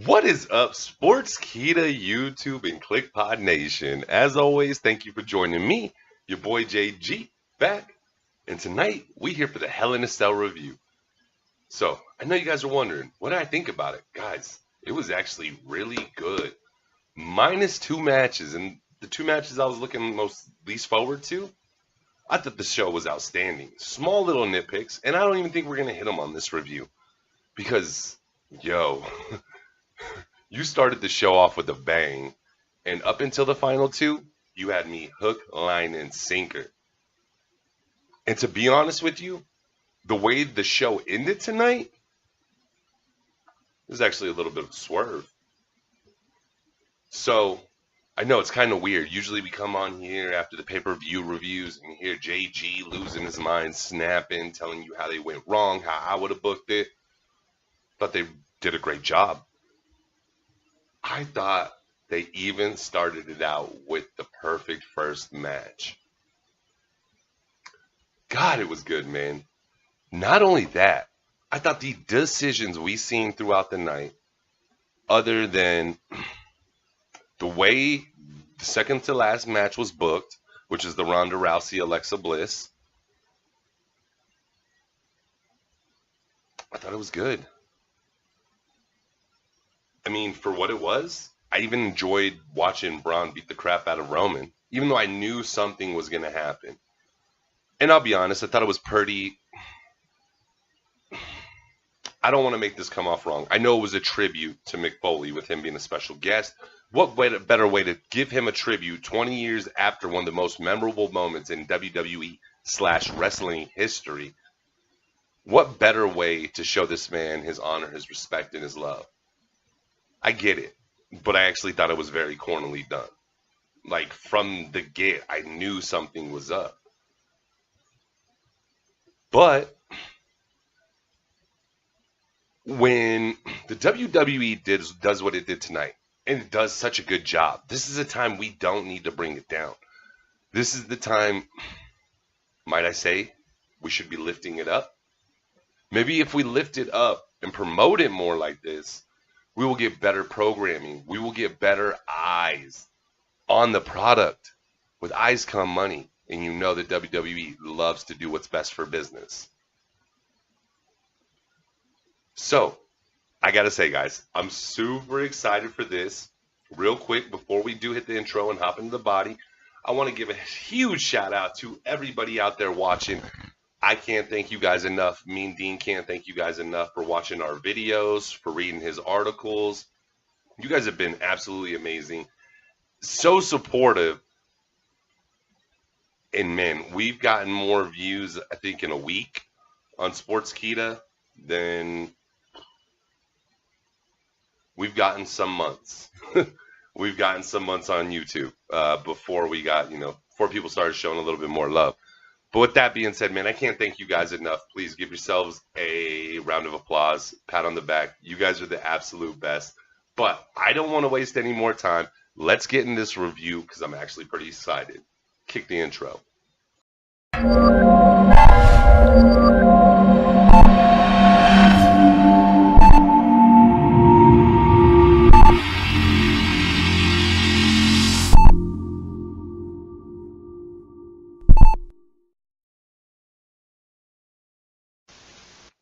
What is up, Sportskita, YouTube, and Kliqpod Nation? As always, thank you for joining me, your boy JG, back. And tonight, we here for the Hell in a Cell review. So, I know you guys are wondering, what did I think about it? Guys, it was actually really good. Minus two matches, and the two matches I was looking least forward to, I thought the show was outstanding. Small little nitpicks, and I don't even think we're going to hit them on this review. Because, yo... You started the show off with a bang, and up until the final two, you had me hook, line, and sinker. And to be honest with you, the way the show ended tonight is actually a little bit of a swerve. So, I know it's kind of weird. Usually we come on here after the pay-per-view reviews and you hear JG losing his mind, snapping, telling you how they went wrong, how I would have booked it. But they did a great job. I thought they even started it out with the perfect first match. God, it was good, man. Not only that, I thought the decisions we seen throughout the night, other than the way the second to last match was booked, which is the Ronda Rousey Alexa Bliss, I thought it was good. I mean, for what it was, I even enjoyed watching Braun beat the crap out of Roman, even though I knew something was going to happen. And I'll be honest, I thought it was pretty... I don't want to make this come off wrong. I know it was a tribute to Mick Foley with him being a special guest. What better way to give him a tribute 20 years after one of the most memorable moments in WWE/wrestling history? What better way to show this man his honor, his respect, and his love? I get it, but I actually thought it was very cornily done. Like, from the get, I knew something was up. But when the WWE does what it did tonight, and it does such a good job, this is a time we don't need to bring it down. This is the time, might I say, we should be lifting it up. Maybe if we lift it up and promote it more like this, we will get better programming. We will get better eyes on the product. With eyes come money. And you know that WWE loves to do what's best for business. So, I got to say, guys, I'm super excited for this. Real quick, before we do hit the intro and hop into the body, I want to give a huge shout out to everybody out there watching. I can't thank you guys enough. Me and Dean can't thank you guys enough for watching our videos, for reading his articles. You guys have been absolutely amazing. So supportive. And man, we've gotten more views, I think, in a week on Sportskita than we've gotten some months. We've gotten some months on YouTube before we got, before people started showing a little bit more love. But with that being said, man, I can't thank you guys enough. Please give yourselves a round of applause, pat on the back. You guys are the absolute best. But I don't want to waste any more time. Let's get in this review because I'm actually pretty excited. Kick the intro.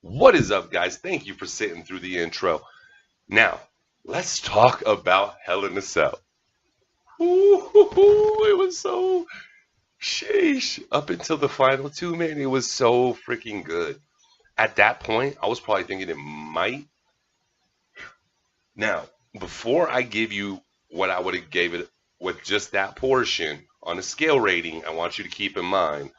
What is up, guys? Thank you for sitting through the intro. Now, let's talk about Hell in a Cell. It was so... Sheesh. Up until the final two, man, it was so freaking good. At that point, I was probably thinking it might. Now, before I give you what I would have gave it with just that portion on a scale rating, I want you to keep in mind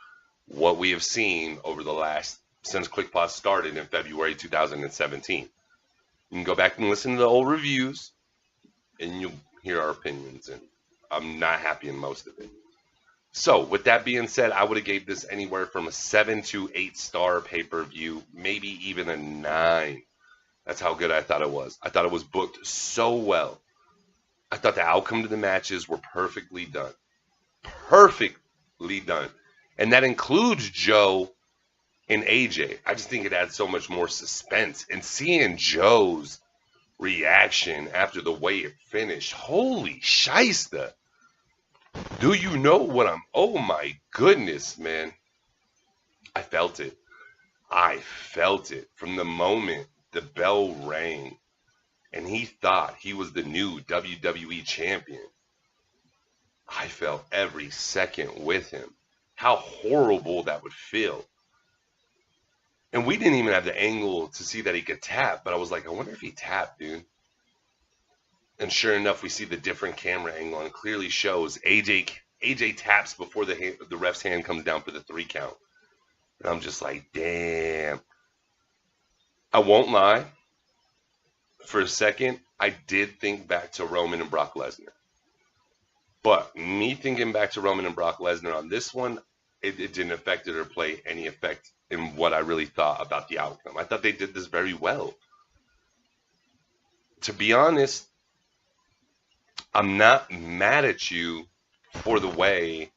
what we have seen over the last, since Kliqpod started in February 2017. You can go back and listen to the old reviews, and you'll hear our opinions, and I'm not happy in most of it. So, with that being said, I would have gave this anywhere from a 7 to 8 star pay-per-view, maybe even a 9. That's how good I thought it was. I thought it was booked so well. I thought the outcome to the matches were perfectly done. Perfectly done. And that includes Joe and AJ. I just think it adds so much more suspense. And seeing Joe's reaction after the way it finished. Holy shiesta. Do you know what oh my goodness, man. I felt it. I felt it from the moment the bell rang and he thought he was the new WWE champion. I felt every second with him. How horrible that would feel. And we didn't even have the angle to see that he could tap, but I was like, I wonder if he tapped, dude. And sure enough, we see the different camera angle, and it clearly shows AJ taps before the ref's hand comes down for the 3 count. And I'm just like, damn. I won't lie. For a second, I did think back to Roman and Brock Lesnar. But me thinking back to Roman and Brock Lesnar on this one, it didn't affect it or play any effect in what I really thought about the outcome. I thought they did this very well. To be honest, I'm not mad at you for the way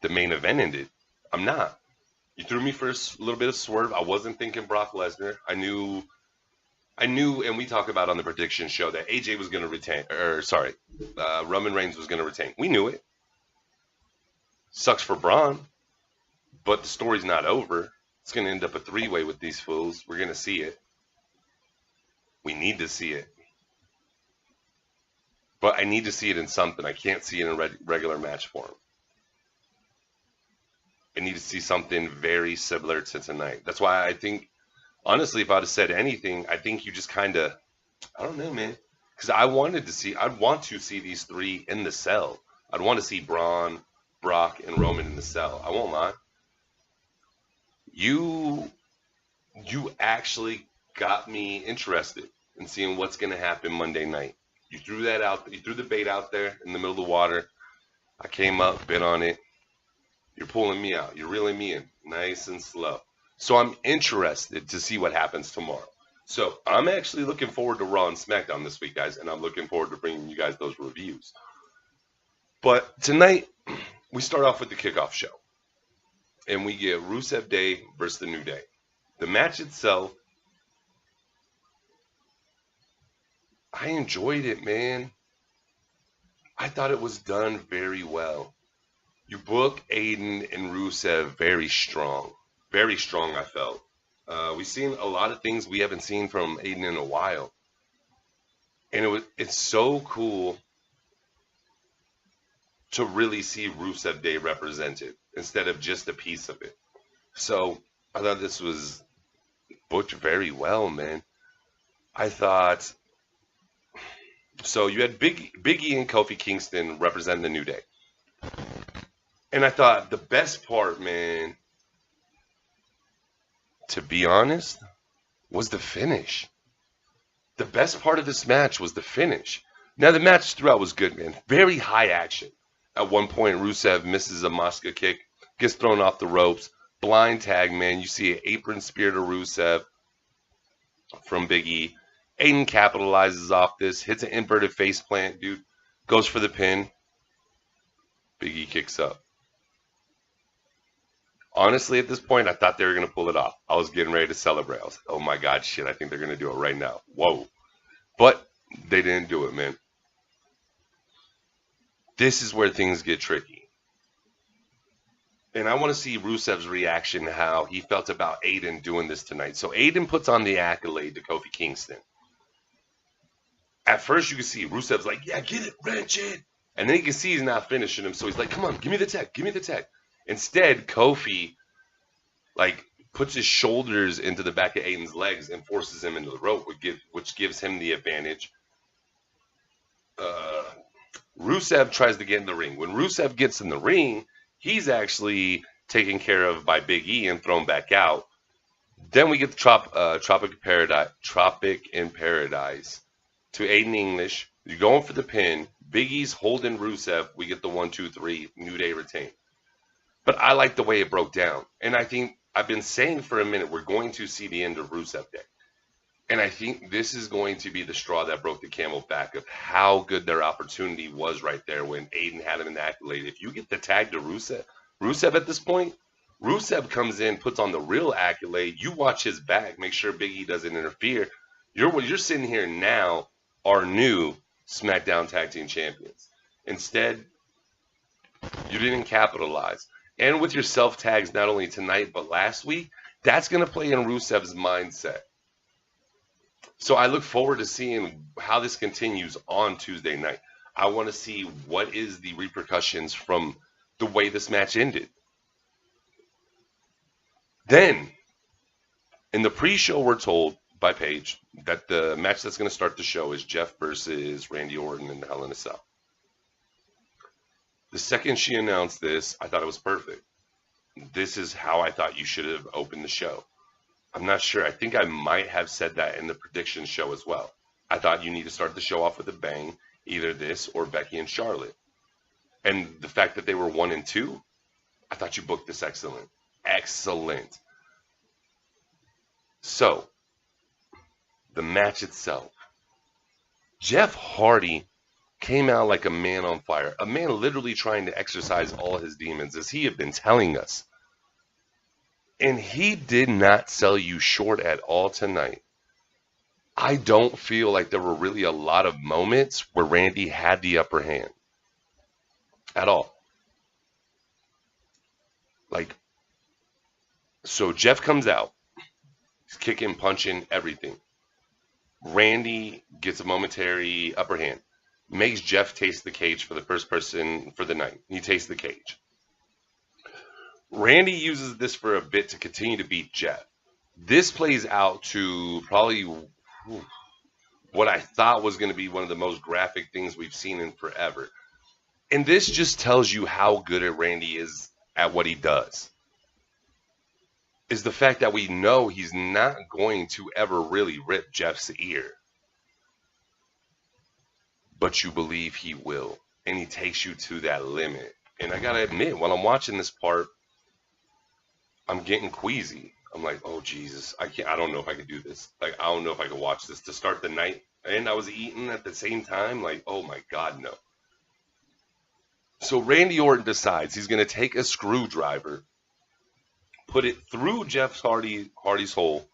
the main event ended. I'm not. You threw me for a little bit of swerve. I wasn't thinking Brock Lesnar. I knew, and we talk about on the prediction show that AJ was going to retain, Roman Reigns was going to retain. We knew it. Sucks for Braun, but the story's not over. It's going to end up a 3-way with these fools. We're going to see it. We need to see it. But I need to see it in something. I can't see it in a regular match form. I need to see something very similar to tonight. That's why I think, honestly, if I'd have said anything, I think you just kind of, I don't know, man. Because I'd want to see these 3 in the cell. I'd want to see Braun, Brock, and Roman in the cell. I won't lie. You actually got me interested in seeing what's going to happen Monday night. You threw that out. You threw the bait out there in the middle of the water. I came up, bit on it. You're pulling me out. You're reeling me in, nice and slow. So I'm interested to see what happens tomorrow. So I'm actually looking forward to Raw and SmackDown this week, guys, and I'm looking forward to bringing you guys those reviews. But tonight, we start off with the kickoff show. And we get Rusev Day versus the New Day. The match itself, I enjoyed it, man. I thought it was done very well. You book Aiden and Rusev very strong. Very strong, I felt. We've seen a lot of things we haven't seen from Aiden in a while. And it's so cool to really see Rusev Day represented instead of just a piece of it. So I thought this was booked very well, man. I thought, so you had Big E and Kofi Kingston representing the New Day. And I thought the best part, man, to be honest, was the finish. The best part of this match was the finish. Now, the match throughout was good, man. Very high action. At one point, Rusev misses a Mosca kick, gets thrown off the ropes. Blind tag, man. You see an apron spear to Rusev from Big E. Aiden capitalizes off this, hits an inverted face plant, dude. Goes for the pin. Big E kicks up. Honestly, at this point, I thought they were going to pull it off. I was getting ready to celebrate. I was like, oh my God, shit, I think they're going to do it right now. Whoa. But they didn't do it, man. This is where things get tricky. And I want to see Rusev's reaction, how he felt about Aiden doing this tonight. So Aiden puts on the accolade to Kofi Kingston. At first, you can see Rusev's like, yeah, get it, wrench it. And then you can see he's not finishing him. So he's like, come on, give me the tech, give me the tech. Instead, Kofi, like, puts his shoulders into the back of Aiden's legs and forces him into the rope, which gives him the advantage. Rusev tries to get in the ring. When Rusev gets in the ring, he's actually taken care of by Big E and thrown back out. Then we get the Tropic in Paradise to Aiden English. You're going for the pin. Big E's holding Rusev. We get the 1, 2, 3. New Day retain. But I like the way it broke down. And I think I've been saying for a minute, we're going to see the end of Rusev Day. And I think this is going to be the straw that broke the camel's back of how good their opportunity was right there when Aiden had him in the accolade. If you get the tag to Rusev at this point, Rusev comes in, puts on the real accolade. You watch his back, make sure Big E doesn't interfere. You're sitting here now our new SmackDown Tag Team Champions. Instead, you didn't capitalize. And with your self-tags not only tonight but last week, that's going to play in Rusev's mindset. So I look forward to seeing how this continues on Tuesday night. I want to see what is the repercussions from the way this match ended. Then, in the pre-show, we're told by Paige that the match that's going to start the show is Jeff versus Randy Orton in the Hell in a Cell. The second she announced this, I thought it was perfect. This is how I thought you should have opened the show. I'm not sure. I think I might have said that in the prediction show as well. I thought you need to start the show off with a bang, either this or Becky and Charlotte. And the fact that they were 1 and 2, I thought you booked this excellent. Excellent. So, the match itself. Jeff Hardy came out like a man on fire. A man literally trying to exorcise all his demons, as he had been telling us. And he did not sell you short at all tonight. I don't feel like there were really a lot of moments where Randy had the upper hand. At all. So Jeff comes out. He's kicking, punching, everything. Randy gets a momentary upper hand. Makes Jeff taste the cage for the first person for the night. He tastes the cage. Randy uses this for a bit to continue to beat Jeff. This plays out to probably what I thought was going to be one of the most graphic things we've seen in forever. And this just tells you how good Randy is at what he does. Is the fact that we know he's not going to ever really rip Jeff's ear. But you believe he will. And he takes you to that limit. And I gotta admit, while I'm watching this part, I'm getting queasy. I'm like, oh Jesus, I don't know if I could do this. I don't know if I could watch this to start the night. And I was eating at the same time, oh my God, no. So Randy Orton decides he's gonna take a screwdriver, put it through Jeff Hardy's hole,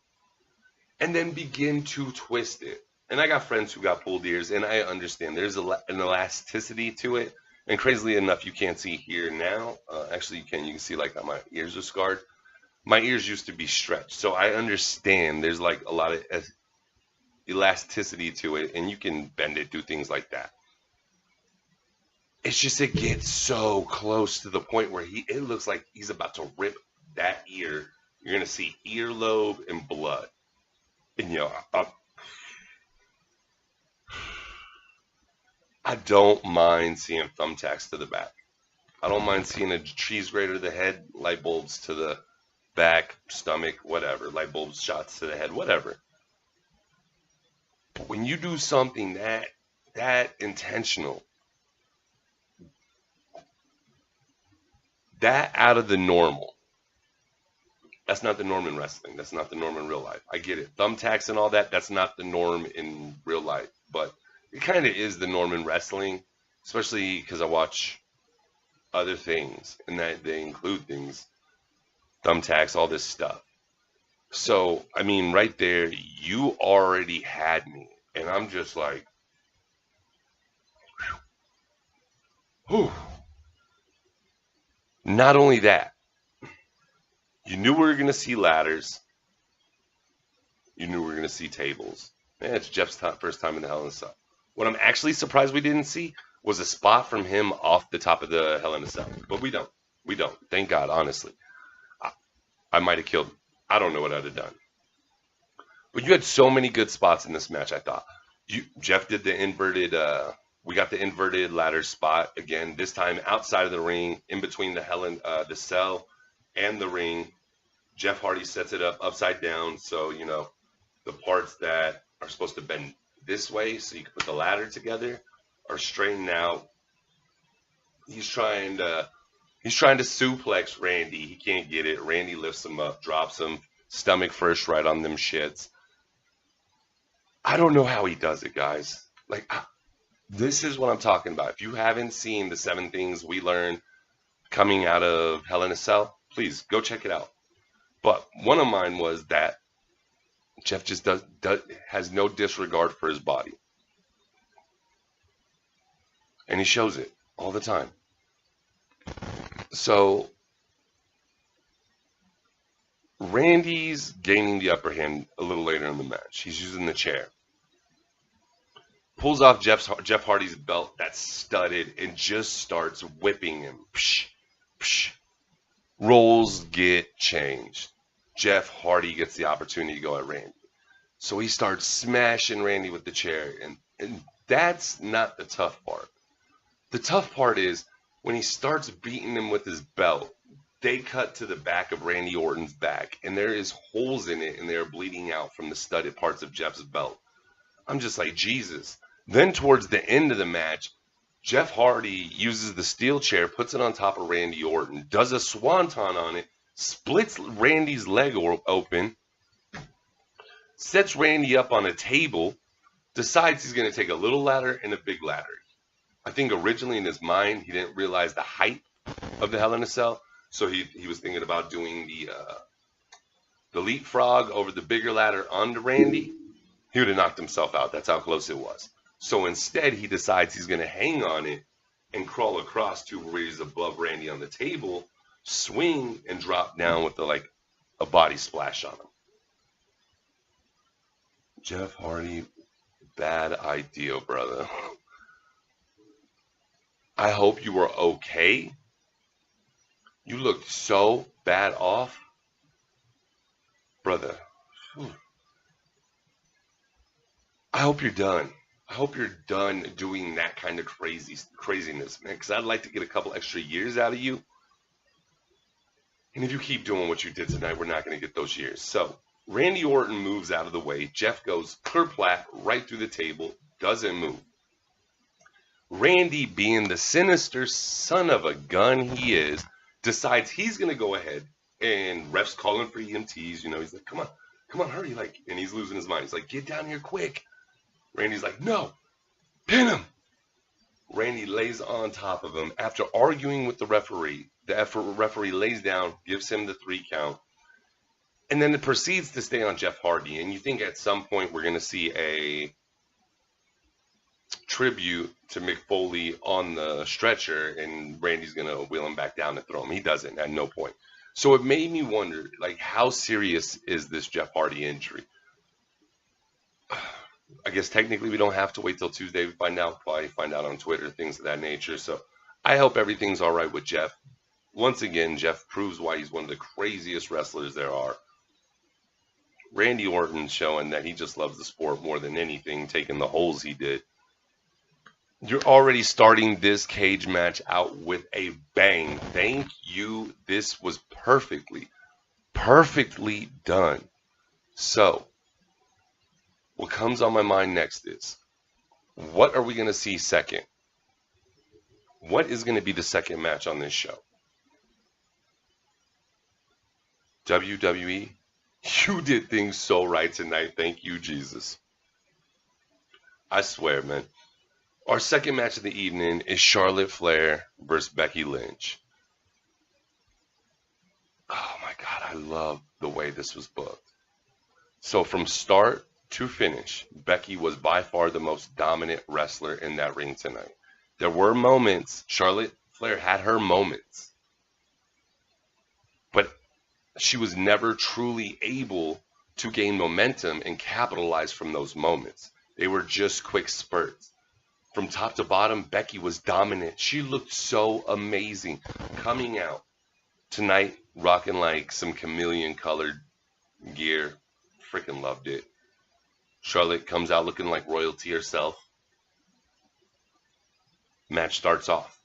and then begin to twist it. And I got friends who got pulled ears, and I understand there's an elasticity to it. And crazily enough, you can't see here now. Actually, you can. You can see how my ears are scarred. My ears used to be stretched, so I understand there's a lot of elasticity to it, and you can bend it, do things like that. It's just it gets so close to the point where it looks like he's about to rip that ear. You're gonna see earlobe and blood, and I don't mind seeing thumbtacks to the back. I don't mind seeing a cheese grater to the head, light bulbs to the back, stomach, whatever. Light bulbs, shots to the head, whatever. But when you do something that intentional, that out of the normal, that's not the norm in wrestling. That's not the norm in real life. I get it. Thumbtacks and all that, that's not the norm in real life. But it kind of is the norm in wrestling, especially because I watch other things, and that they include things, thumbtacks, all this stuff. So, I mean, right there, you already had me, and I'm just like, whew. Not only that, you knew we were going to see ladders. You knew we were going to see tables. Man, it's Jeff's first time in the Hell in a Cell. What I'm actually surprised we didn't see was a spot from him off the top of the Hell in a Cell. But we don't. We don't. Thank God, honestly. I might have killed him. I don't know what I'd have done. But you had so many good spots in this match, I thought. Jeff did the inverted, we got the inverted ladder spot again, this time outside of the ring, in between the cell and the ring. Jeff Hardy sets it up upside down, so, the parts that are supposed to bend this way so you can put the ladder together are straightened out. He's trying to suplex Randy. He can't get it. Randy lifts him up, drops him, stomach first right on them shits. I don't know how he does it, guys. This is what I'm talking about. If you haven't seen the 7 things we learned coming out of Hell in a Cell, please go check it out. But one of mine was that Jeff just has no disregard for his body. And he shows it all the time. So Randy's gaining the upper hand a little later in the match. He's using the chair. Pulls off Jeff Hardy's belt that's studded and just starts whipping him. Psh, psh. Roles get changed. Jeff Hardy gets the opportunity to go at Randy. So he starts smashing Randy with the chair. And that's not the tough part. The tough part is when he starts beating him with his belt, they cut to the back of Randy Orton's back. And there is holes in it and they're bleeding out from the studded parts of Jeff's belt. I'm just like, Jesus. Then towards the end of the match, Jeff Hardy uses the steel chair, puts it on top of Randy Orton, does a swanton on it, splits Randy's leg open, sets Randy up on a table, decides he's going to take a little ladder and a big ladder. I think originally in his mind, he didn't realize the height of the Hell in a Cell, so he was thinking about doing the leapfrog over the bigger ladder onto Randy. He would have knocked himself out. That's how close it was. So instead, he decides he's going to hang on it and crawl across to where he's above Randy on the table, swing, and drop down with a body splash on him. Jeff Hardy, bad idea, brother. I hope you were okay. You looked so bad off. Brother, I hope you're done. I hope you're done doing that kind of craziness, man, because I'd like to get a couple extra years out of you. And if you keep doing what you did tonight, we're not going to get those years. So Randy Orton moves out of the way. Jeff goes kerplat right through the table, doesn't move. Randy, being the sinister son of a gun he is, decides he's going to go ahead, and ref's calling for EMTs. You know, he's like, come on, hurry. And he's losing his mind. He's like, get down here quick. Randy's like, no, pin him. Randy lays on top of him. After arguing with the referee, the referee lays down, gives him the 3 count, and then it proceeds to stay on Jeff Hardy. And you think at some point we're going to see a tribute to Mick Foley on the stretcher, and Randy's going to wheel him back down and throw him. He doesn't at no point. So it made me wonder, how serious is this Jeff Hardy injury? I guess technically we don't have to wait till Tuesday to find out. Probably find out on Twitter, things of that nature. So I hope everything's all right with Jeff. Once again, Jeff proves why he's one of the craziest wrestlers there are. Randy Orton showing that he just loves the sport more than anything, taking the holes he did. You're already starting this cage match out with a bang. Thank you. This was perfectly done. So what comes on my mind next is, what are we going to see second? What is going to be the second match on this show? WWE, you did things so right tonight. Thank you, Jesus. I swear, man. Our second match of the evening is Charlotte Flair versus Becky Lynch. Oh my God, I love the way this was booked. So from start to finish, Becky was by far the most dominant wrestler in that ring tonight. There were moments, Charlotte Flair had her moments, but she was never truly able to gain momentum and capitalize from those moments. They were just quick spurts. From top to bottom, Becky was dominant. She looked so amazing coming out tonight, rocking like some chameleon colored gear. Freaking loved it. Charlotte comes out looking like royalty herself. Match starts off.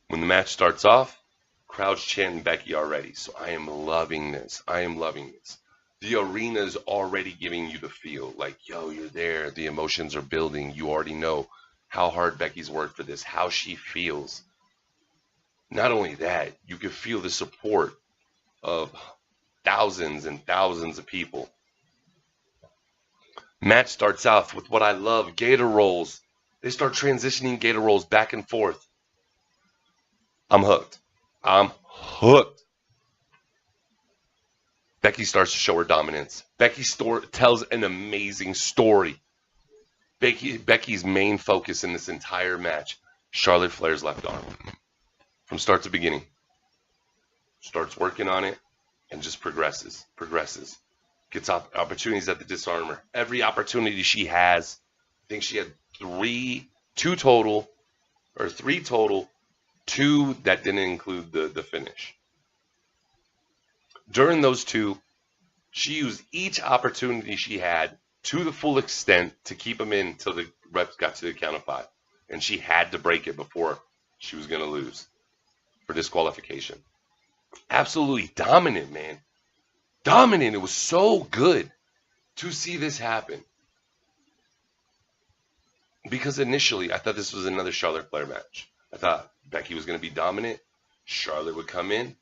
When the match starts off, crowd's chanting Becky already. So I am loving this. I am loving this. The arena's already giving you the feel. Like, yo, you're there. The emotions are building. You already know how hard Becky's worked for this, how she feels. Not only that, you can feel the support of thousands and thousands of people. Match starts off with what I love, gator rolls. They start transitioning gator rolls back and forth. I'm hooked. I'm hooked. Becky starts to show her dominance. Becky tells an amazing story. Becky's main focus in this entire match, Charlotte Flair's left arm. From start to beginning. Starts working on it and just progresses. Gets opportunities at the disarmer. Every opportunity she has, I think she had three total, two that didn't include the finish. During those two, she used each opportunity she had to the full extent to keep them in until the reps got to the count of 5. And she had to break it before she was going to lose for disqualification. Absolutely dominant, man. Dominant. It was so good to see this happen. Because initially, I thought this was another Charlotte Flair match. I thought Becky was going to be dominant. Charlotte would come in,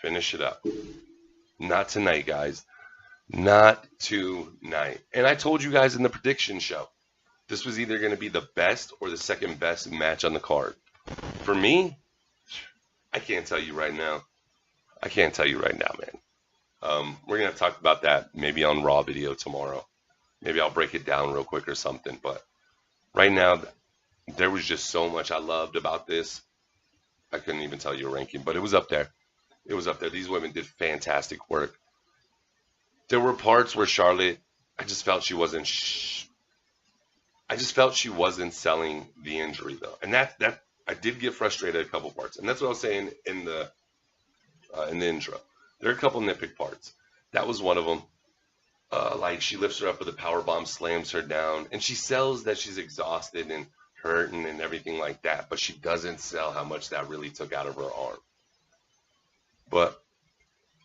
finish it up. Not tonight, guys. Not tonight. And I told you guys in the prediction show, this was either going to be the best or the second best match on the card. For me, I can't tell you right now. Man. We're going to talk about that maybe on Raw video tomorrow. Maybe I'll break it down real quick or something. But right now, there was just so much I loved about this. I couldn't even tell you a ranking, but it was up there. These women did fantastic work. There were parts where Charlotte, I just felt she wasn't selling the injury though, and that I did get frustrated at a couple parts, and that's what I was saying in the intro. There are a couple nitpick parts. That was one of them. Like she lifts her up with a power bomb, slams her down, and she sells that she's exhausted and hurting and everything like that, but she doesn't sell how much that really took out of her arm. But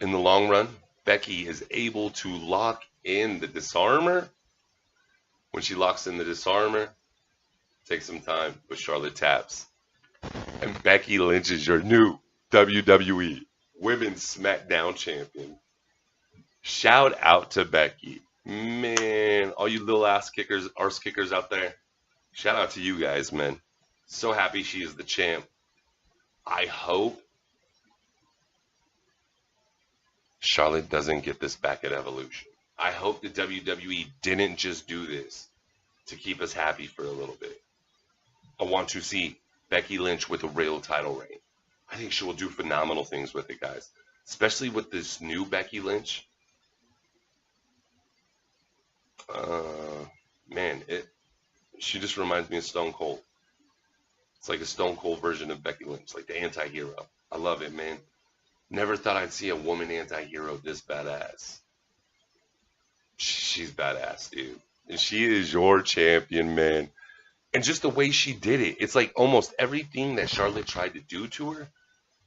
in the long run, Becky is able to lock in the disarmer. When she locks in the disarmer, takes some time, but Charlotte taps. And Becky Lynch is your new WWE Women's SmackDown Champion. Shout out to Becky. Man, all you little arse kickers out there, shout out to you guys, man. So happy she is the champ. I hope Charlotte doesn't get this back at Evolution. I hope the WWE didn't just do this to keep us happy for a little bit. I want to see Becky Lynch with a real title reign. I think she will do phenomenal things with it, guys. Especially with this new Becky Lynch. Man, she just reminds me of Stone Cold. It's like a Stone Cold version of Becky Lynch, like the anti-hero. I love it, man. Never thought I'd see a woman anti-hero this badass. She's badass, dude. And she is your champion, man. And just the way she did it, it's like almost everything that Charlotte tried to do to her,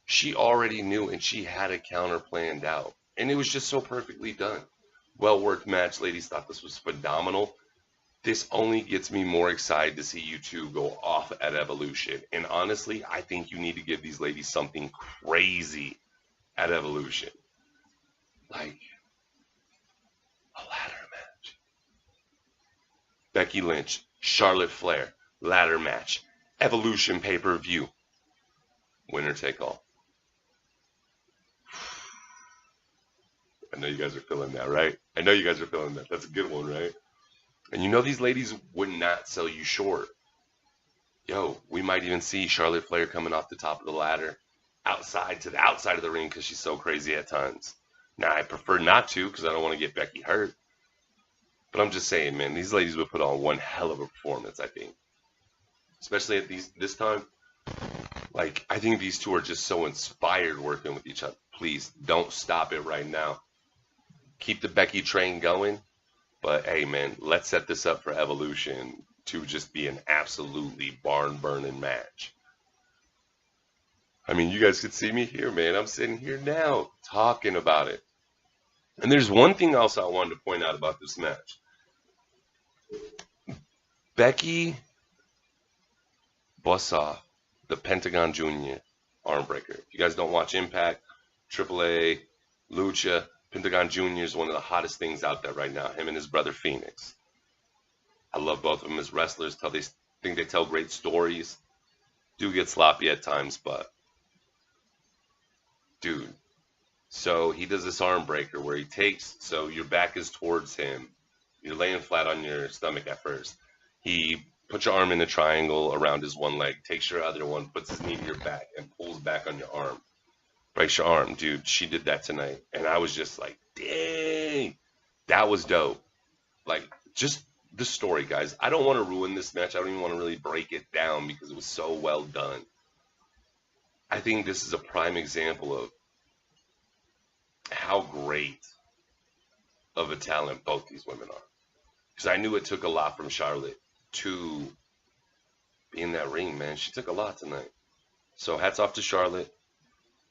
she already knew and she had a counter planned out. And it was just so perfectly done. Well-worked match. Ladies thought this was phenomenal. This only gets me more excited to see you two go off at Evolution. And honestly, I think you need to give these ladies something crazy at Evolution. Like a ladder match. Becky Lynch, Charlotte Flair, ladder match. Evolution pay-per-view. Winner take all. I know you guys are feeling that, right? I know you guys are feeling that. That's a good one, right? And you know these ladies would not sell you short. Yo, we might even see Charlotte Flair coming off the top of the ladder outside to the outside of the ring because she's so crazy at times. Now, I prefer not to because I don't want to get Becky hurt. But I'm just saying, man, these ladies would put on one hell of a performance, I think. Especially at this time. Like, I think these two are just so inspired working with each other. Please, don't stop it right now. Keep the Becky train going. But, hey, man, let's set this up for Evolution to just be an absolutely barn-burning match. I mean, you guys could see me here, man. I'm sitting here now talking about it. And there's one thing else I wanted to point out about this match. Becky busts off the Pentagon Jr. arm breaker. If you guys don't watch Impact, AAA, Lucha, Pentagon Jr. is one of the hottest things out there right now. Him and his brother Phoenix. I love both of them as wrestlers. They think they tell great stories. Do get sloppy at times, but dude. So he does this arm breaker where he takes, so your back is towards him. You're laying flat on your stomach at first. He puts your arm in a triangle around his one leg, takes your other one, puts his knee to your back, and pulls back on your arm. Breaks your arm, dude. She did that tonight. And I was just like, dang, that was dope. Like, just the story, guys. I don't want to ruin this match. I don't even want to really break it down because it was so well done. I think this is a prime example of how great of a talent both these women are. Because I knew it took a lot from Charlotte to be in that ring, man. She took a lot tonight. So hats off to Charlotte.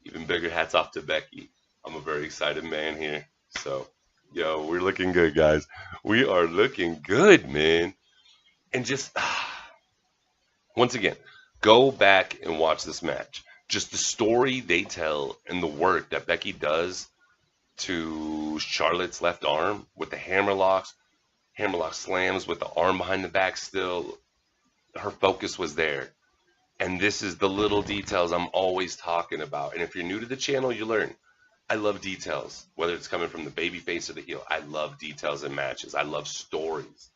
Even bigger hats off to Becky. I'm a very excited man here. So, yo, we're looking good, guys. We are looking good, man. And just, once again, go back and watch this match. Just the story they tell and the work that Becky does to Charlotte's left arm with the hammerlock slams with the arm behind the back still. Her focus was there. And this is the little details I'm always talking about. And if you're new to the channel, you learn. I love details, whether it's coming from the baby face or the heel. I love details in matches. I love stories.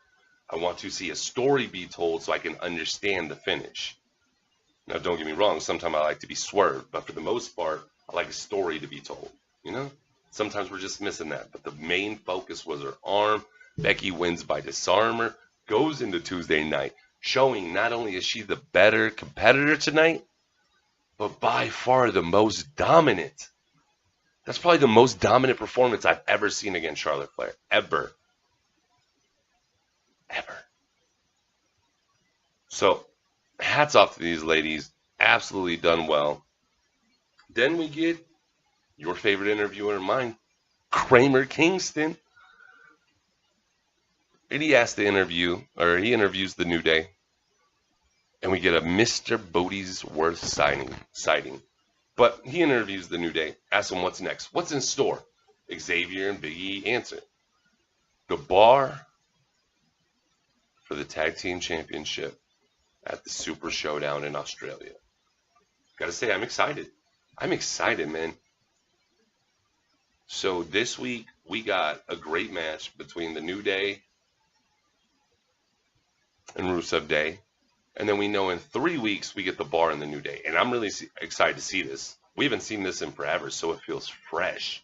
I want to see a story be told so I can understand the finish. Now, don't get me wrong. Sometimes I like to be swerved. But for the most part, I like a story to be told. You know? Sometimes we're just missing that. But the main focus was her arm. Becky wins by disarmer. Goes into Tuesday night, showing not only is she the better competitor tonight, but by far the most dominant. That's probably the most dominant performance I've ever seen against Charlotte Flair. Ever. So, hats off to these ladies. Absolutely done well. Then we get your favorite interviewer and mine, Kramer Kingston. And he asked to interview, or he interviews the New Day. And we get a Mr. Bodysworth sighting. But he interviews the New Day, asks him what's next. What's in store? Xavier and Big E answer. The bar for the Tag Team Championship at the Super Showdown in Australia. Gotta say, I'm excited. I'm excited, man. So this week, we got a great match between the New Day and Rusev Day. And then we know in 3 weeks, we get the bar in the New Day. And I'm really excited to see this. We haven't seen this in forever, so it feels fresh.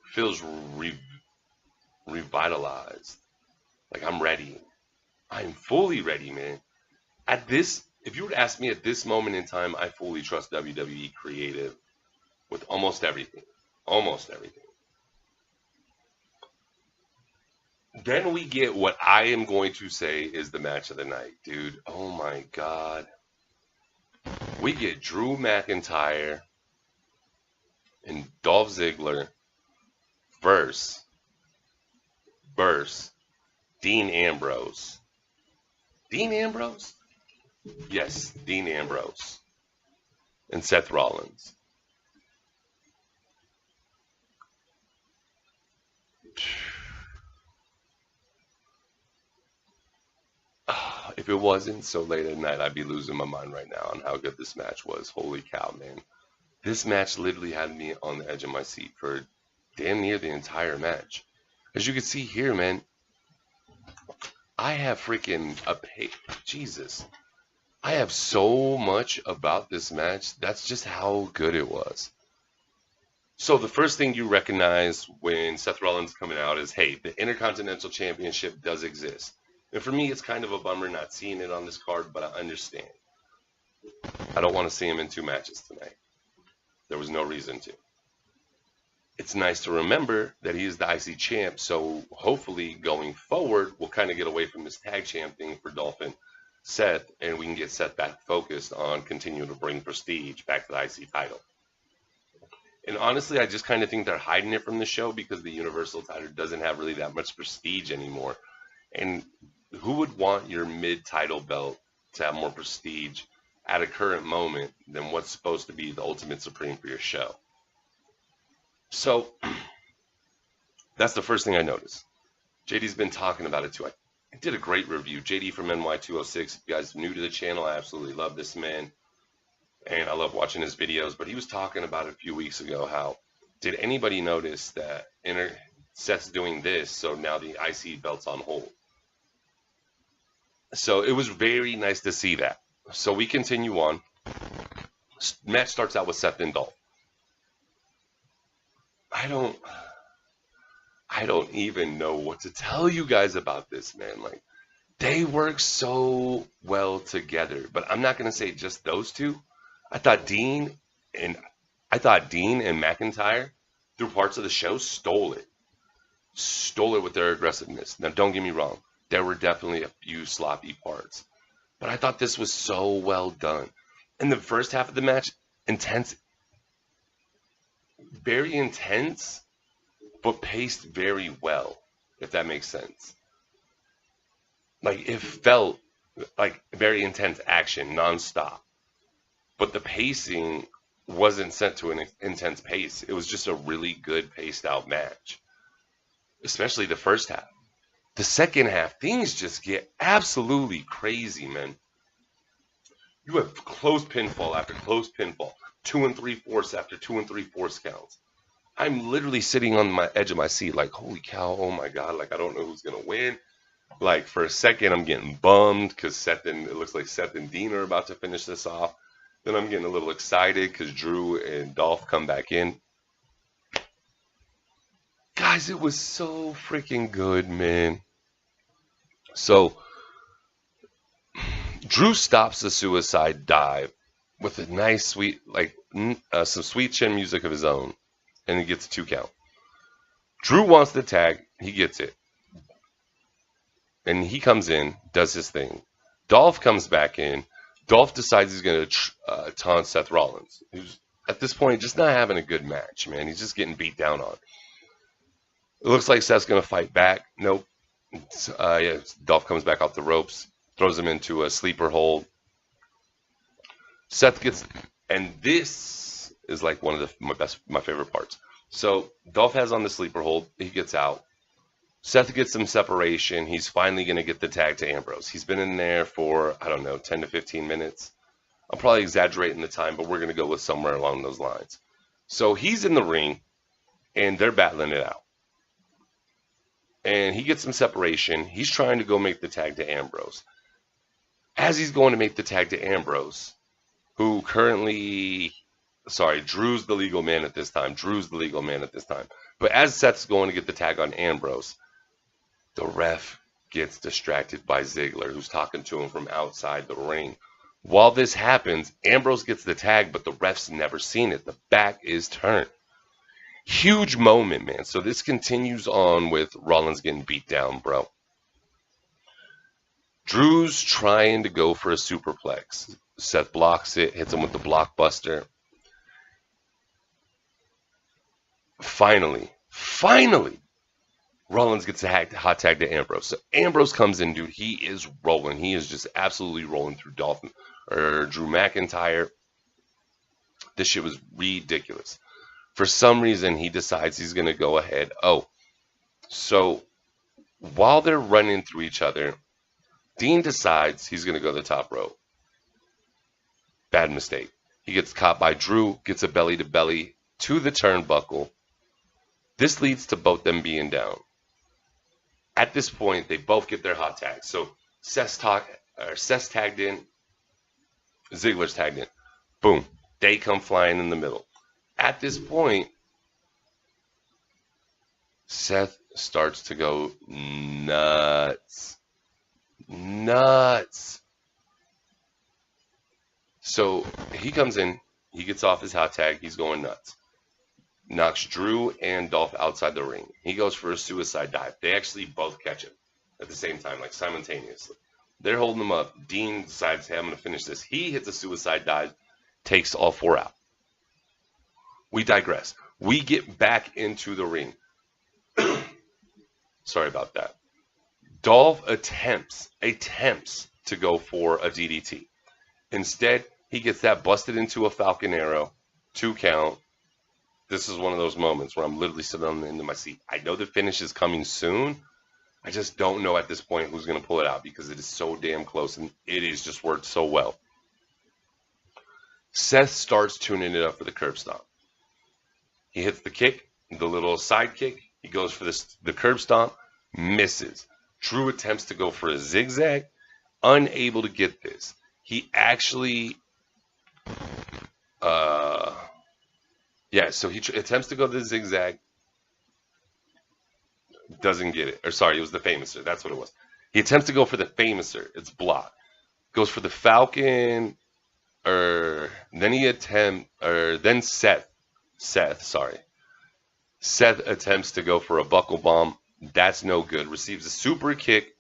It feels revitalized. Like I'm ready. I'm fully ready, man. If you would ask me at this moment in time, I fully trust WWE Creative with almost everything. Almost everything. Then we get what I am going to say is the match of the night, dude. Oh my God. We get Drew McIntyre and Dolph Ziggler versus Dean Ambrose. Dean Ambrose? Yes, Dean Ambrose and Seth Rollins. If it wasn't so late at night, I'd be losing my mind right now on how good this match was. Holy cow, man. This match literally had me on the edge of my seat for damn near the entire match. As you can see here, man, I have freaking Jesus. I have so much about this match. That's just how good it was. So the first thing you recognize when Seth Rollins coming out is, hey, the Intercontinental Championship does exist. And for me, it's kind of a bummer not seeing it on this card, but I understand. I don't want to see him in 2 matches tonight. There was no reason to. It's nice to remember that he is the IC champ, so hopefully going forward, we'll kind of get away from this tag champ thing for Dolph and Seth, and we can get Seth back focused on continuing to bring prestige back to the IC title. And honestly, I just kind of think they're hiding it from the show because the Universal title doesn't have really that much prestige anymore. And who would want your mid-title belt to have more prestige at a current moment than what's supposed to be the Ultimate Supreme for your show? So, that's the first thing I noticed. JD's been talking about it too. I did a great review. JD from NY206. If you guys are new to the channel, I absolutely love this man. And I love watching his videos. But he was talking about it a few weeks ago how, did anybody notice that Seth's doing this, so now the IC belt's on hold? So it was very nice to see that. So we continue on. Match starts out with Seth and Dolph. I don't I don't even know what to tell you guys about this, man. Like, they work so well together. But I'm not gonna say just those two. I thought Dean and I thought Dean and McIntyre through parts of the show stole it with their aggressiveness. Now, don't get me wrong, there were definitely a few sloppy parts, but I thought this was so well done. In the first half of the match, intense, very intense, but paced very well, if that makes sense. Like, it felt like very intense action nonstop, but the pacing wasn't set to an intense pace. It was just a really good paced out match, especially the first half. The second half, things just get absolutely crazy, man. You have close pinfall after close pinfall, 2 3/4 after 2 3/4 counts. I'm literally sitting on my edge of my seat, like, holy cow, oh my god, like I don't know who's gonna win. Like for a second, I'm getting bummed because it looks like Seth and Dean are about to finish this off. Then I'm getting a little excited because Drew and Dolph come back in. Guys, it was so freaking good, man. So Drew stops the suicide dive with a nice, sweet, some sweet chin music of his own, and he gets a 2 count. Drew wants the tag, he gets it, and he comes in, does his thing. Dolph comes back in. Dolph decides he's going to taunt Seth Rollins, who's at this point just not having a good match, man. He's just getting beat down on. It looks like Seth's going to fight back. Nope. Yeah, Dolph comes back off the ropes, throws him into a sleeper hold. Seth gets, and this is like one of my favorite parts. So Dolph has on the sleeper hold. He gets out. Seth gets some separation. He's finally going to get the tag to Ambrose. He's been in there for, I don't know, 10 to 15 minutes. I'm probably exaggerating the time, but we're going to go with somewhere along those lines. So he's in the ring, and they're battling it out. And he gets some separation. He's trying to go make the tag to Ambrose. As he's going to make the tag to Ambrose, who currently, Drew's the legal man at this time. But as Seth's going to get the tag on Ambrose, the ref gets distracted by Ziggler, who's talking to him from outside the ring. While this happens, Ambrose gets the tag, but the ref's never seen it. The back is turned. Huge moment, man. So this continues on with Rollins getting beat down, bro. Drew's trying to go for a superplex. Seth blocks it, hits him with the blockbuster. Finally, Rollins gets a hot tag to Ambrose. So Ambrose comes in, dude. He is rolling. He is just absolutely rolling through Drew McIntyre. This shit was ridiculous. For some reason, he decides he's going to go ahead. Oh, so while they're running through each other, Dean decides he's going to go to the top rope. Bad mistake. He gets caught by Drew, gets a belly-to-belly to the turnbuckle. This leads to both them being down. At this point, they both get their hot tags. So Seth's tagged in, Ziggler's tagged in. Boom. They come flying in the middle. At this point, Seth starts to go nuts. So he comes in, he gets off his hot tag, he's going nuts. Knocks Drew and Dolph outside the ring. He goes for a suicide dive. They actually both catch him at the same time, like simultaneously. They're holding him up. Dean decides, hey, I'm going to finish this. He hits a suicide dive, takes all 4 out. We digress. We get back into the ring. Sorry about that. Dolph attempts to go for a DDT. Instead, he gets that busted into a Falcon Arrow, 2 count. This is one of those moments where I'm literally sitting on the end of my seat. I know the finish is coming soon. I just don't know at this point who's going to pull it out because it is so damn close and it is just worked so well. Seth starts tuning it up for the curb stomp. He hits the kick, the little side kick. He goes for the curb stomp, misses. Drew attempts to go for a zigzag. unable to get this. He actually, so he attempts to go to the zigzag, doesn't get it. Or sorry, it was the famouser. That's what it was. He attempts to go for the famouser. It's blocked. Goes for the falcon, then Seth attempts to go for a buckle bomb. That's no good. Receives a super kick.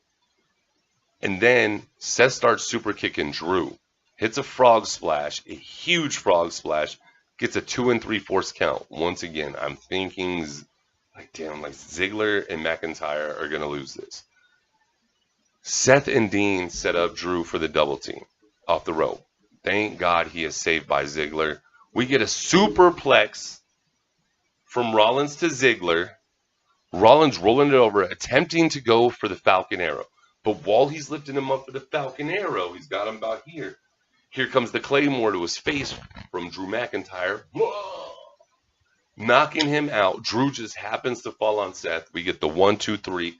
And then Seth starts super kicking Drew. Hits a frog splash, a huge frog splash. Gets a 2 3/4 count. Once again, I'm thinking, Ziggler and McIntyre are going to lose this. Seth and Dean set up Drew for the double team off the rope. Thank God he is saved by Ziggler. We get a superplex from Rollins to Ziggler. Rollins rolling it over, attempting to go for the Falcon Arrow. But while he's lifting him up for the Falcon Arrow, he's got him about here. Here comes the Claymore to his face from Drew McIntyre. Whoa! Knocking him out. Drew just happens to fall on Seth. We get the 1, 2, 3.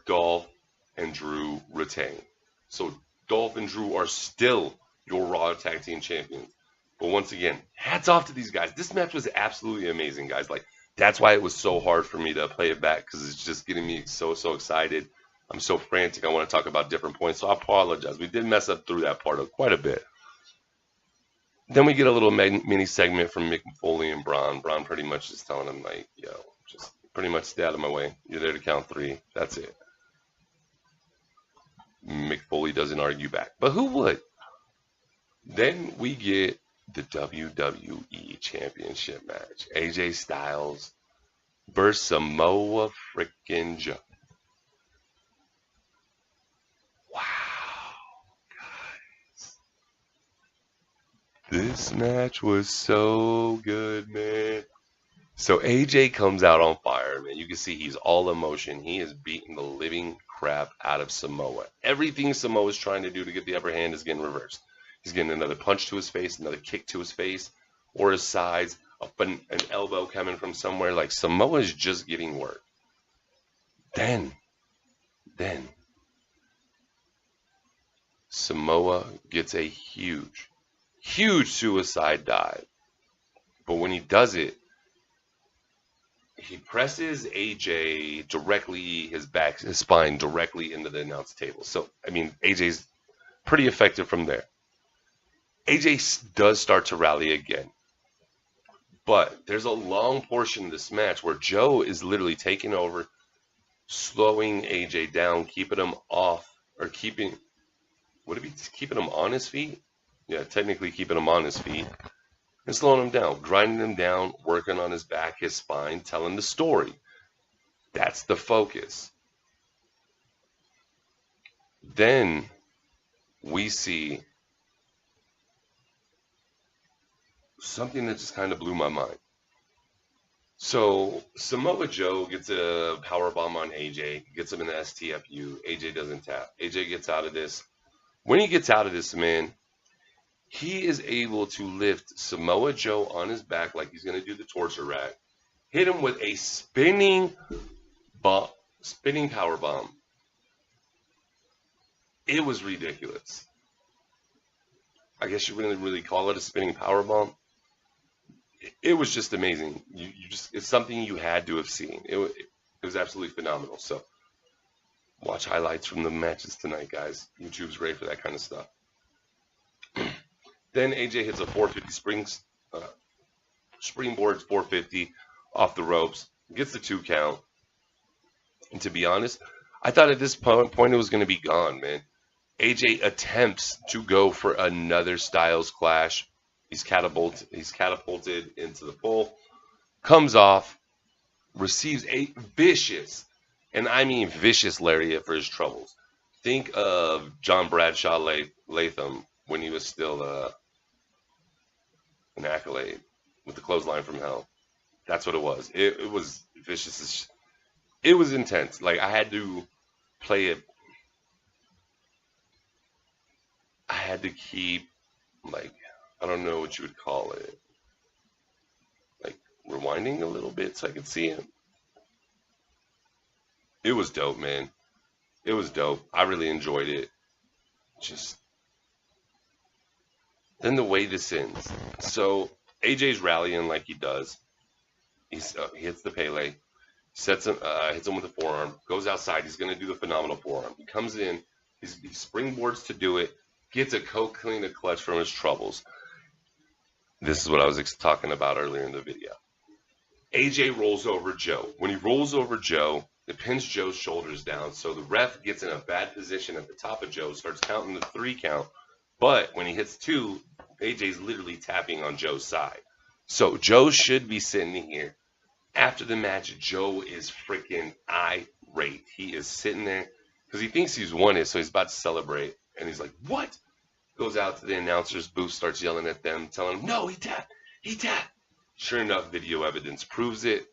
Dolph and Drew retain. So Dolph and Drew are still your Raw Tag Team Champions. But once again, hats off to these guys. This match was absolutely amazing, guys. That's why it was so hard for me to play it back, because it's just getting me so excited. I'm so frantic. I want to talk about different points, so I apologize. We did mess up through that part of quite a bit. Then we get a little mini segment from Mick Foley and Braun. Braun pretty much just telling him, just pretty much stay out of my way. You're there to count 3. That's it. Mick Foley doesn't argue back. But who would? Then we get the WWE Championship match. AJ Styles versus Samoa freaking Joe. Wow, guys. This match was so good, man. So AJ comes out on fire, man. You can see he's all emotion. He is beating the living crap out of Samoa. Everything Samoa is trying to do to get the upper hand is getting reversed. He's getting another punch to his face, another kick to his face, or his sides, an elbow coming from somewhere. Samoa is just getting work. Then Samoa gets a huge suicide dive. But when he does it, he presses AJ directly, his spine directly into the announce table. So, AJ's pretty effective from there. AJ does start to rally again. But there's a long portion of this match where Joe is literally taking over, slowing AJ down, keeping him off, or keeping him on his feet? Yeah, technically keeping him on his feet. And slowing him down, grinding him down, working on his back, his spine, telling the story. That's the focus. Then we see something that just kind of blew my mind. So Samoa Joe gets a powerbomb on AJ, gets him in the STFU. AJ doesn't tap. AJ gets out of this. When he gets out of this, man, he is able to lift Samoa Joe on his back like he's going to do the torture rack, hit him with a spinning power bomb. It was ridiculous. I guess you wouldn't really call it a spinning power bomb. It was just amazing. It's something you had to have seen. It was absolutely phenomenal. So watch highlights from the matches tonight, guys. YouTube's great for that kind of stuff. Then AJ hits a 450 springboard 450 off the ropes, gets the 2 count. And to be honest, I thought at this point it was going to be gone, man. AJ attempts to go for another Styles clash. He's catapulted into the pole, comes off, receives a vicious, and I mean vicious lariat for his troubles. Think of John Bradshaw Latham when he was still an Accolade with the clothesline from hell. That's what it was. It was vicious. It was intense. I had to play it. I had to keep, I don't know what you would call it, rewinding a little bit so I could see him. It was dope, man. It was dope. I really enjoyed it. just then the way this ends. So AJ's rallying like he does. He hits the Pele, hits him with a forearm, goes outside. He's going to do the phenomenal forearm. He comes in, he springboards to do it, gets a clean a clutch from his troubles. This is what I was talking about earlier in the video. AJ rolls over Joe. When he rolls over Joe, it pins Joe's shoulders down, so the ref gets in a bad position at the top of Joe, starts counting the 3 count, but when he hits 2, AJ's literally tapping on Joe's side. So Joe should be sitting here. After the match, Joe is freaking irate. He is sitting there because he thinks he's won it, so he's about to celebrate, and he's like, what? Goes out to the announcer's booth, starts yelling at them, telling them, no, he tapped, he tapped. Sure enough, video evidence proves it.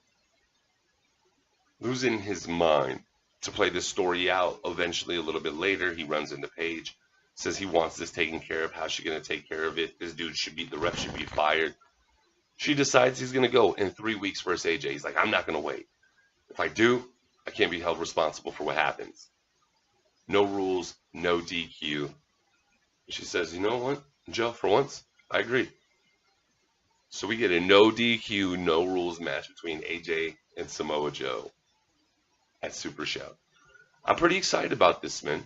Losing his mind to play this story out. Eventually, a little bit later, he runs into Paige, says he wants this taken care of. How's she going to take care of it? This dude the ref should be fired. She decides he's going to go in 3 weeks versus AJ. He's like, I'm not going to wait. If I do, I can't be held responsible for what happens. No rules, no DQ. She says, you know what, Joe, for once, I agree. So we get a no DQ, no rules match between AJ and Samoa Joe at Super Show. I'm pretty excited about this, man.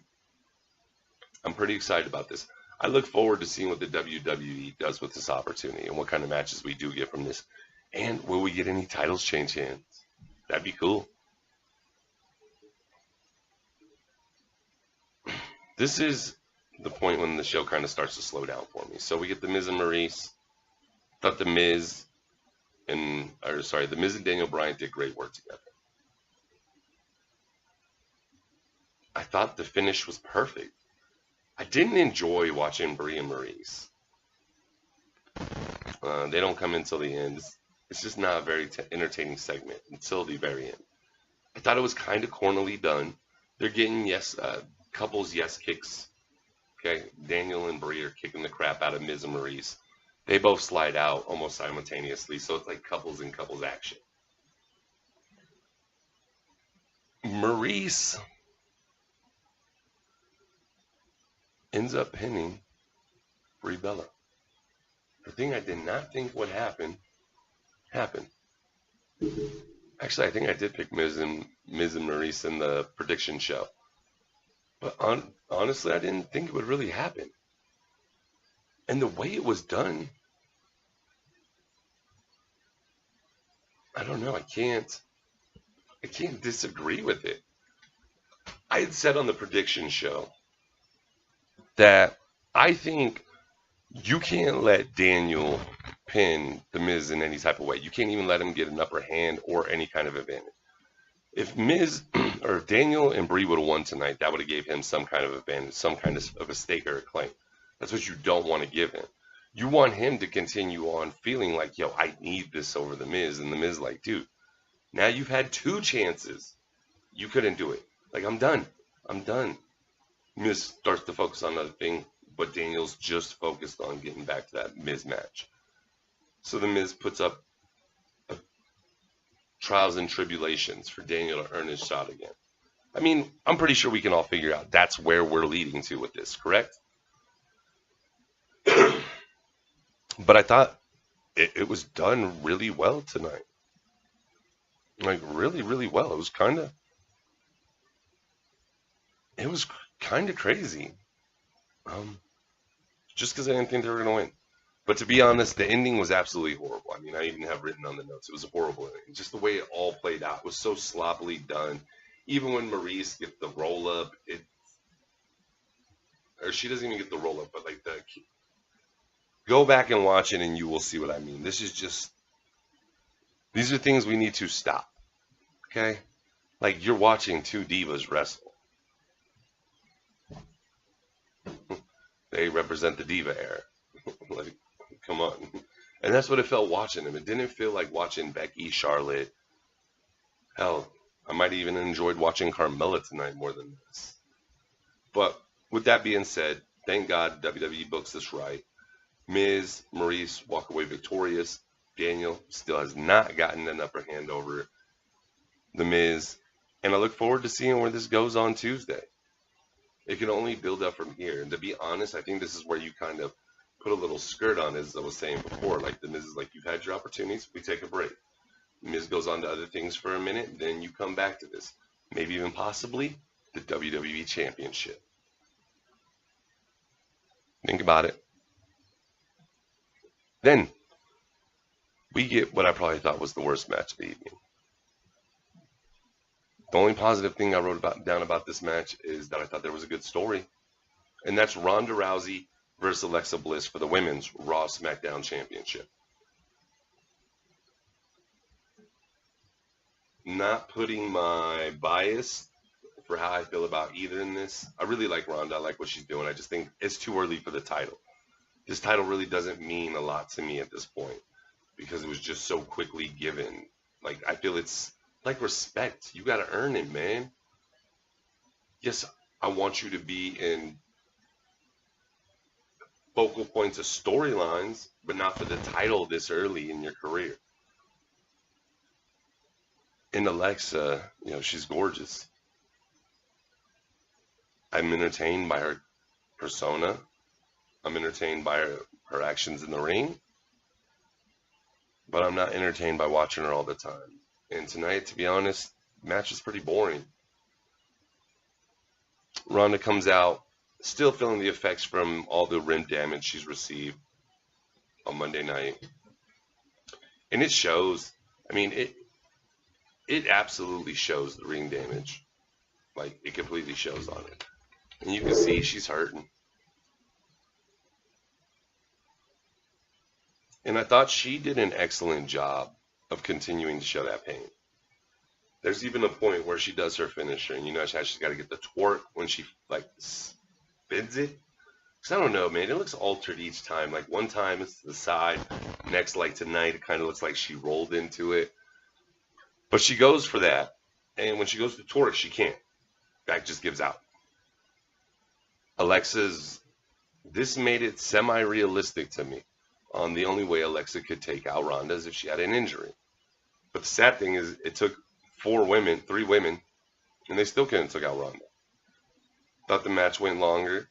I'm pretty excited about this. I look forward to seeing what the WWE does with this opportunity and what kind of matches we do get from this. And will we get any titles change hands? That'd be cool. This is the point when the show kind of starts to slow down for me. So we get the Miz and Maurice. Thought the Miz and Daniel Bryan did great work together. I thought the finish was perfect. I didn't enjoy watching Brie and Maurice. They don't come until the end. It's just not a very entertaining segment until the very end. I thought it was kind of cornily done. They're getting couples yes kicks. Okay, Daniel and Brie are kicking the crap out of Miz and Maurice. They both slide out almost simultaneously, so it's like couples in couples action. Maurice ends up pinning Brie Bella. The thing I did not think would happen, happened. Actually, I think I did pick Miz and Maurice in the prediction show. But honestly, I didn't think it would really happen. And the way it was done, I don't know. I can't disagree with it. I had said on the prediction show that I think you can't let Daniel pin the Miz in any type of way. You can't even let him get an upper hand or any kind of advantage. If Miz or if Daniel and Brie would have won tonight, that would have gave him some kind of advantage, some kind of a stake or a claim. That's what you don't want to give him. You want him to continue on feeling like, yo, I need this over the Miz. And the Miz like, dude, now you've had 2 chances. You couldn't do it. Like, I'm done. Miz starts to focus on other thing, but Daniel's just focused on getting back to that Miz match. So the Miz puts up trials and tribulations for Daniel to earn his shot again. I mean, I'm pretty sure we can all figure out that's where we're leading to with this, correct? But I thought it was done really well tonight. Like, really, really well. It was kind of crazy. Just because I didn't think they were going to win. But to be honest, the ending was absolutely horrible. I mean, I even have written on the notes. It was a horrible ending. Just the way it all played out was so sloppily done. Even when Maurice gets the roll-up, or she doesn't even get the roll-up, but like go back and watch it and you will see what I mean. These are things we need to stop. Okay? Like, you're watching 2 divas wrestle. They represent the diva era. Like, come on. And that's what it felt watching them. It didn't feel like watching Becky, Charlotte. Hell, I might even enjoyed watching Carmella tonight more than this. But with that being said, thank God WWE books this right. Miz, Maurice walk away victorious. Daniel still has not gotten an upper hand over the Miz. And I look forward to seeing where this goes on Tuesday. It can only build up from here. And to be honest, I think this is where you kind of put a little skirt on, as I was saying before. Like the Miz is like, you've had your opportunities, we take a break. Miz goes on to other things for a minute, then you come back to this. Maybe even possibly the WWE Championship. Think about it. Then we get what I probably thought was the worst match of the evening. The only positive thing I wrote down about this match is that I thought there was a good story. And that's Ronda Rousey versus Alexa Bliss for the Women's Raw SmackDown Championship. Not putting my bias for how I feel about either in this. I really like Ronda. I like what she's doing. I just think it's too early for the title. This title really doesn't mean a lot to me at this point because it was just so quickly given. Like, I feel it's like respect. You got to earn it, man. Yes, I want you to be in focal points of storylines, but not for the title this early in your career. And Alexa, you know, she's gorgeous. I'm entertained by her persona. I'm entertained by her actions in the ring. But I'm not entertained by watching her all the time. And tonight, to be honest, the match was pretty boring. Ronda comes out, still feeling the effects from all the rim damage she's received on Monday night. And it shows. I mean, it absolutely shows the ring damage. Like, it completely shows on it. And you can see she's hurting. And I thought she did an excellent job of continuing to show that pain. There's even a point where she does her finisher, and you know how she's got to get the twerk when she, like, spins it. Because I don't know, man, it looks altered each time. Like, one time it's to the side. Next, like tonight, it kind of looks like she rolled into it. But she goes for that. And when she goes to twerk, she can't. Back just gives out. This made it semi-realistic to me on the only way Alexa could take out Ronda is if she had an injury. But the sad thing is it took three women, and they still couldn't take out Ronda. Thought the match went longer.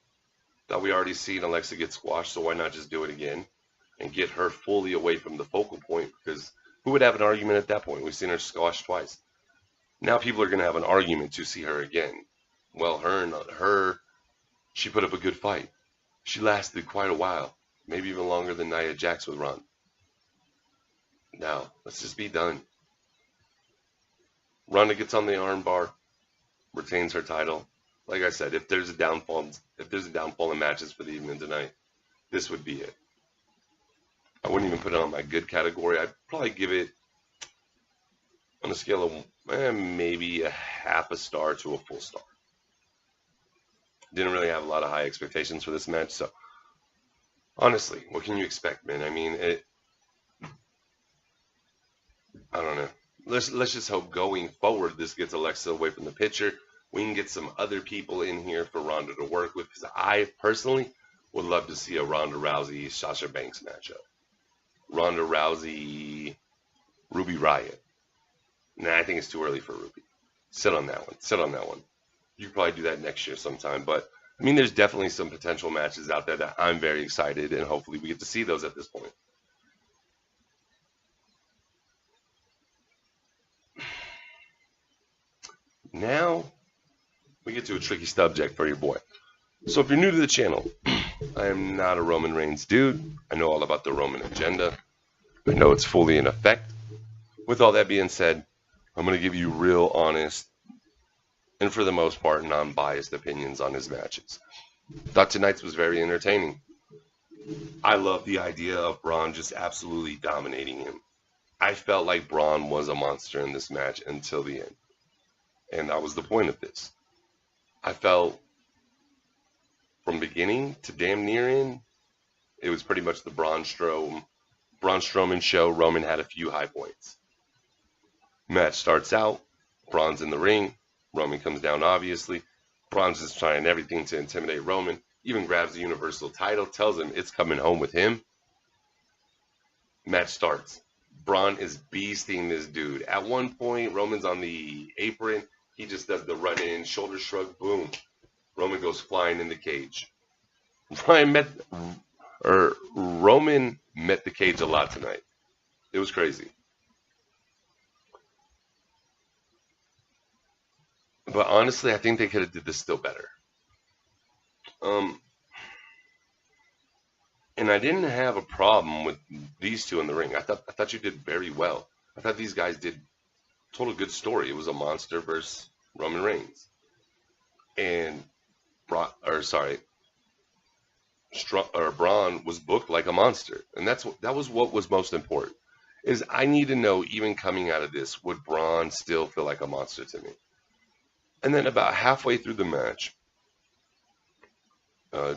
Thought we already seen Alexa get squashed, so why not just do it again and get her fully away from the focal point? Because who would have an argument at that point? We've seen her squashed twice. Now people are going to have an argument to see her again. Well, she put up a good fight. She lasted quite a while, maybe even longer than Nia Jax would run. Now, let's just be done. Ronda gets on the armbar, retains her title. Like I said, if there's a downfall in matches for the evening tonight, this would be it. I wouldn't even put it on my good category. I'd probably give it on a scale of maybe a half a star to a full star. Didn't really have a lot of high expectations for this match, so honestly, what can you expect, man? I mean, I don't know. Let's just hope going forward this gets Alexa away from the picture. We can get some other people in here for Ronda to work with, because I personally would love to see a Ronda Rousey Sasha Banks matchup. Ronda Rousey Ruby Riott. Nah, I think it's too early for Ruby. Sit on that one. You could probably do that next year sometime. But, I mean, there's definitely some potential matches out there that I'm very excited, and hopefully we get to see those at this point. Now, we get to a tricky subject for your boy. So if you're new to the channel, I am not a Roman Reigns dude. I know all about the Roman agenda. I know it's fully in effect. With all that being said, I'm going to give you real honest and for the most part non-biased opinions on his matches. Thought tonight's was very entertaining. I love the idea of Braun just absolutely dominating him. I felt like Braun was a monster in this match until the end. And that was the point of this. I felt from beginning to damn near end, it was pretty much the Braun Strowman show. Roman had a few high points. Match starts out. Braun's in the ring. Roman comes down, obviously. Braun's just trying everything to intimidate Roman. Even grabs the Universal title. Tells him it's coming home with him. Match starts. Braun is beasting this dude. At one point, Roman's on the apron. He just does the run-in, shoulder shrug, boom. Roman goes flying in the cage. Roman met the cage a lot tonight. It was crazy. But honestly, I think they could have did this still better. And I didn't have a problem with these two in the ring. I thought you did very well. I thought these guys told a good story. It was a monster versus Roman Reigns, and Braun was booked like a monster, and that was what was most important. Is I need to know, even coming out of this, would Braun still feel like a monster to me? And then about halfway through the match,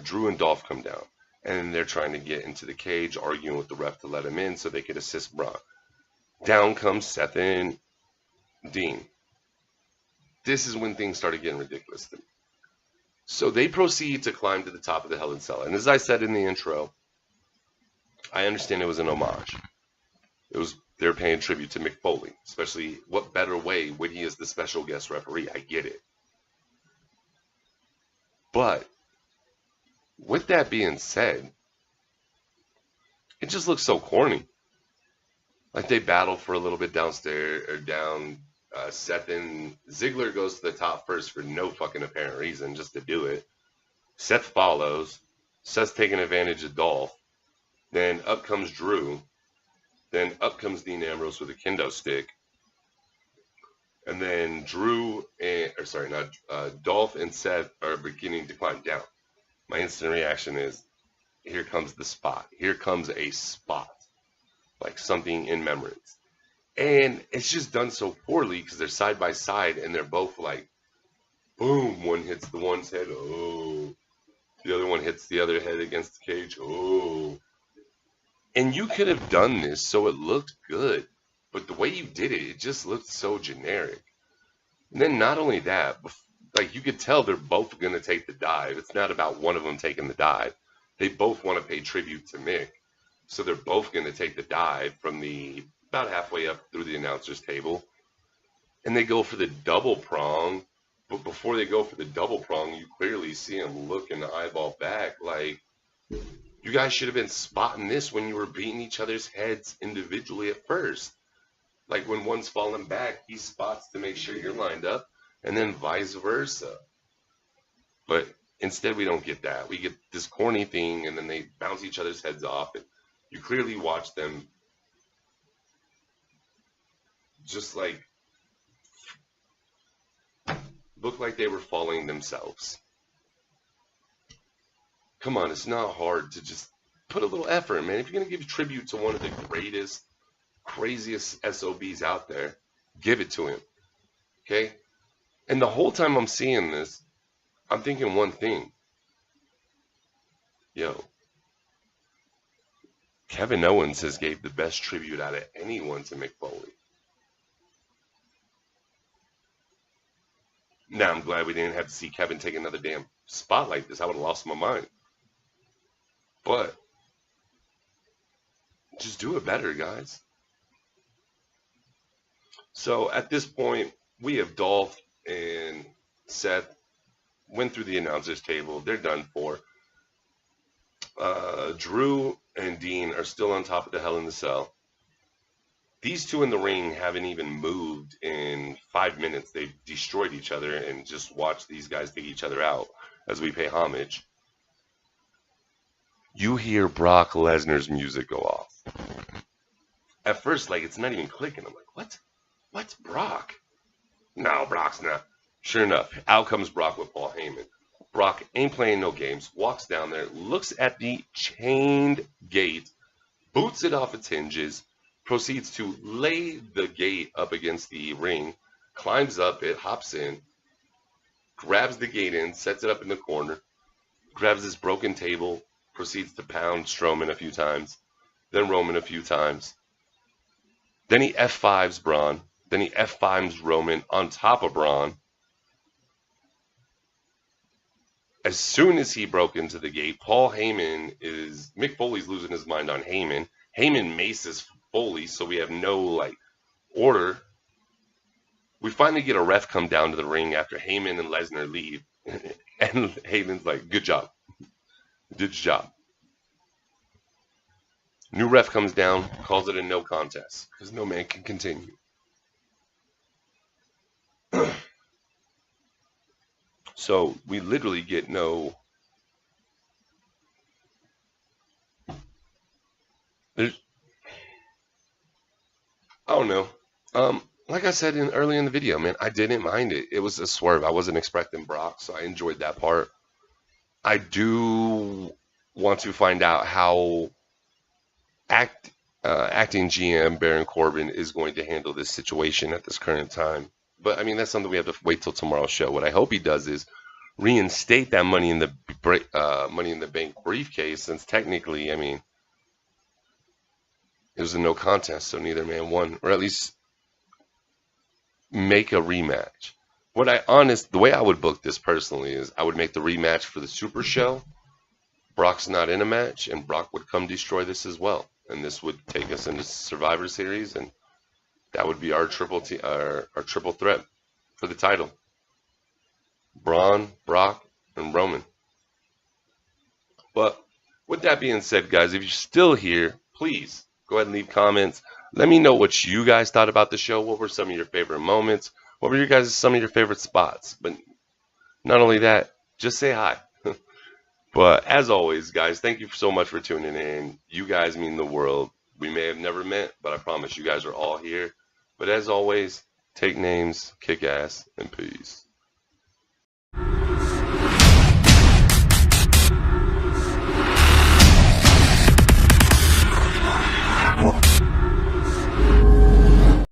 Drew and Dolph come down, and they're trying to get into the cage, arguing with the ref to let him in so they could assist Braun. Down comes Seth and Dean. This is when things started getting ridiculous to me. So they proceed to climb to the top of the Hell in a Cell. And as I said in the intro, I understand it was an homage. They're paying tribute to Mick Foley, especially what better way when he is the special guest referee. I get it. But with that being said, it just looks so corny. Like they battle for a little bit downstairs or down. Seth and Ziggler goes to the top first for no fucking apparent reason, just to do it. Seth follows. Seth's taking advantage of Dolph. Then up comes Drew. Then up comes Dean Ambrose with a kendo stick. And then Dolph and Seth are beginning to climb down. My instant reaction is, here comes the spot. Here comes a spot. Like something in remembrance. And it's just done so poorly because they're side by side and they're both like, boom, one hits the one's head, oh. The other one hits the other head against the cage, oh. And you could have done this so it looked good, but the way you did it, it just looked so generic. And then not only that, like you could tell they're both going to take the dive. It's not about one of them taking the dive. They both want to pay tribute to Mick. So they're both going to take the dive from about halfway up through the announcer's table. And they go for the double prong. But before they go for the double prong, you clearly see them look in the eyeball back like, you guys should have been spotting this when you were beating each other's heads individually at first. Like when one's falling back, he spots to make sure you're lined up, and then vice versa. But instead, we don't get that. We get this corny thing, and then they bounce each other's heads off. And you clearly watch them just like look like they were falling themselves. Come on, it's not hard to just put a little effort, man. If you're going to give tribute to one of the greatest, craziest SOBs out there, give it to him. Okay? And the whole time I'm seeing this, I'm thinking one thing. Yo, Kevin Owens has gave the best tribute out of anyone to Mick Foley. Now, I'm glad we didn't have to see Kevin take another damn spot like this. I would have lost my mind. But just do it better, guys. So at this point, we have Dolph and Seth went through the announcer's table. They're done for. Drew and Dean are still on top of the Hell in a Cell. These two in the ring haven't even moved in 5 minutes. They've destroyed each other and just watched these guys take each other out as we pay homage. You hear Brock Lesnar's music go off. At first, like, it's not even clicking. I'm like, what? What's Brock? No, Brock's not. Sure enough, out comes Brock with Paul Heyman. Brock ain't playing no games, walks down there, looks at the chained gate, boots it off its hinges, proceeds to lay the gate up against the ring, climbs up it, hops in, grabs the gate in, sets it up in the corner, grabs this broken table, proceeds to pound Strowman a few times, then Roman a few times. Then he F5s Braun. Then he F5s Roman on top of Braun. As soon as he broke into the gate, Mick Foley's losing his mind on Heyman. Heyman maces Foley, so we have no, order. We finally get a ref come down to the ring after Heyman and Lesnar leave. And Heyman's like, good job. Good job. New ref comes down, calls it a no contest because no man can continue. So we literally get no. There's, I don't know. Like I said early in the video, man, I didn't mind it. It was a swerve. I wasn't expecting Brock, so I enjoyed that part. I do want to find out how acting GM Baron Corbin is going to handle this situation at this current time. But I mean, that's something we have to wait till tomorrow's show. What I hope he does is reinstate that Money in the Bank briefcase, since technically, I mean, it was a no contest, so neither man won, or at least make a rematch. The way I would book this personally is I would make the rematch for the Super Show. Brock's not in a match, and Brock would come destroy this as well, and this would take us into Survivor Series, and that would be our triple threat for the title: Braun, Brock, and Roman. But with that being said, guys, if you're still here, please go ahead and leave comments. Let me know what you guys thought about the show. What were some of your favorite moments? What were some of your favorite spots? But not only that, just say hi. But as always, guys, thank you so much for tuning in. You guys mean the world. We may have never met, but I promise you guys are all here. But as always, take names, kick ass, and peace.